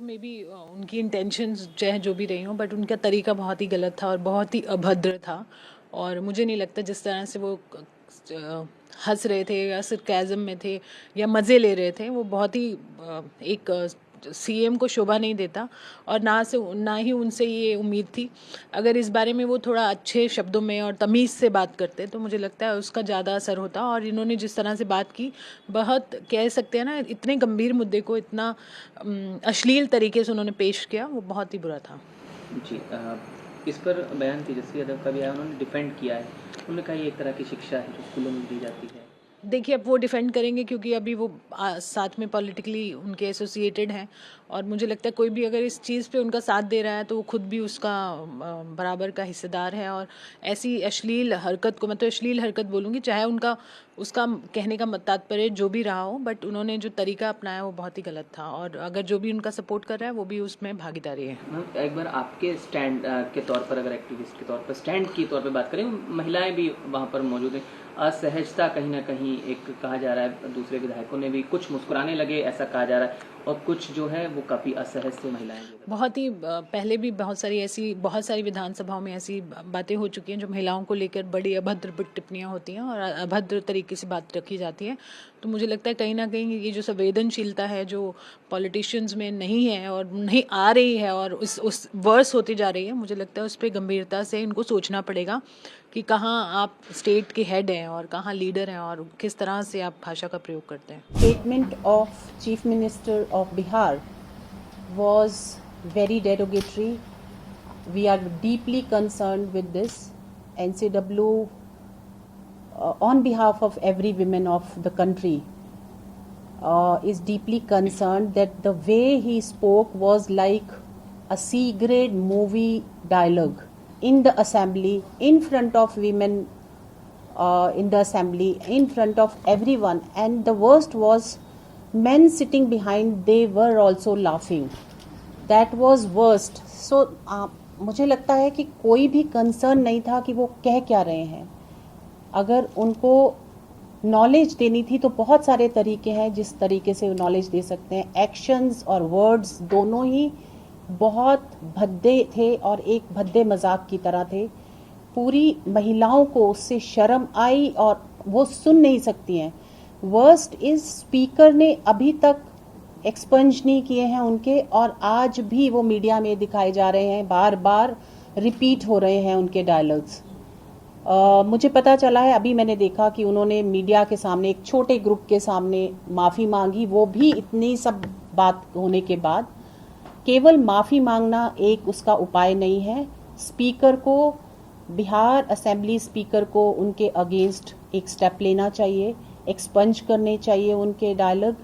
May be उनकी intentions चाहे जो भी रही हों, बट उनका तरीका बहुत ही गलत था और बहुत ही अभद्र था। और मुझे नहीं लगता जिस तरह से वो हंस रहे थे या सरकाज़म में थे या मज़े ले रहे थे, वो बहुत ही एक सीएम को शोभा नहीं देता। और ना ही उनसे ये उम्मीद थी। अगर इस बारे में वो थोड़ा अच्छे शब्दों में और तमीज़ से बात करते तो मुझे लगता है उसका ज़्यादा असर होता। और इन्होंने जिस तरह से बात की, बहुत कह सकते हैं ना, इतने गंभीर मुद्दे को इतना अश्लील तरीके से उन्होंने पेश किया, वो बहुत ही बुरा था। जी इस पर बयान तेजस्वी यादव का भी आया, उन्होंने डिफेंड किया है। उन्होंने कहा ये एक तरह की शिक्षा है जो स्कूलों में दी जाती है। देखिए, अब वो डिफेंड करेंगे क्योंकि अभी वो साथ में पॉलिटिकली उनके एसोसिएटेड हैं। और मुझे लगता है कोई भी अगर इस चीज़ पे उनका साथ दे रहा है तो वो खुद भी उसका बराबर का हिस्सेदार है। और ऐसी अश्लील हरकत को मैं तो अश्लील हरकत बोलूँगी, चाहे उनका उसका कहने का तात्पर्य जो भी रहा हो, बट उन्होंने जो तरीका अपनाया वो बहुत ही गलत था। और अगर जो भी उनका सपोर्ट कर रहा है वो भी उसमें भागीदारी है। मैम एक बार आपके स्टैंड के तौर पर, अगर एक्टिविस्ट के तौर पर, स्टैंड के तौर पर बात करें, महिलाएं भी वहाँ पर मौजूद हैं, असहजता कहीं ना कहीं एक कहा जा रहा है, दूसरे विधायकों ने भी कुछ मुस्कुराने लगे ऐसा कहा जा रहा है, और कुछ जो है वो काफ़ी असहज थे महिलाएं। बहुत ही पहले भी बहुत सारी विधानसभाओं में ऐसी बातें हो चुकी हैं जो महिलाओं को लेकर बड़ी अभद्र टिप्पणियां होती हैं और अभद्र तरीके से बात रखी जाती है। तो मुझे लगता है कहीं ना कहीं ये जो संवेदनशीलता है जो पॉलिटिशियंस में नहीं है और नहीं आ रही है और उस वर्स होती जा रही है, मुझे लगता है उस पर गंभीरता से इनको सोचना पड़ेगा कि कहाँ आप स्टेट के हेड हैं और कहाँ लीडर हैं और किस तरह से आप भाषा का प्रयोग करते हैं। Statement of Chief Minister of Bihar was very derogatory. We are deeply concerned with this. NCW, on behalf of every woman of the country, is deeply concerned that the way he spoke was like a C-grade movie dialogue in the assembly, in front of women, in the assembly, in front of everyone. And the worst was men sitting behind, they were also laughing. That was worst. So मुझे लगता है कि कोई भी concern नहीं था कि वो कह क्या रहे हैं। अगर उनको नॉलेज देनी थी तो बहुत सारे तरीके हैं जिस तरीके से नॉलेज दे सकते हैं। एक्शंस और वर्ड्स दोनों ही बहुत भद्दे थे और एक भद्दे मजाक की तरह थे। पूरी महिलाओं को उससे शर्म आई और वो सुन नहीं सकती हैं। वर्स्ट इज स्पीकर ने अभी तक एक्सपंज नहीं किए हैं उनके, और आज भी वो मीडिया में दिखाए जा रहे हैं, बार बार रिपीट हो रहे हैं उनके डायलॉग्स। मुझे पता चला है, अभी मैंने देखा कि उन्होंने मीडिया के सामने एक छोटे ग्रुप के सामने माफ़ी मांगी, वो भी इतनी सब बात होने के बाद। केवल माफ़ी मांगना एक उसका उपाय नहीं है। स्पीकर को, बिहार असेंबली स्पीकर को उनके अगेंस्ट एक स्टेप लेना चाहिए, एक्सपंज करने चाहिए उनके डायलॉग।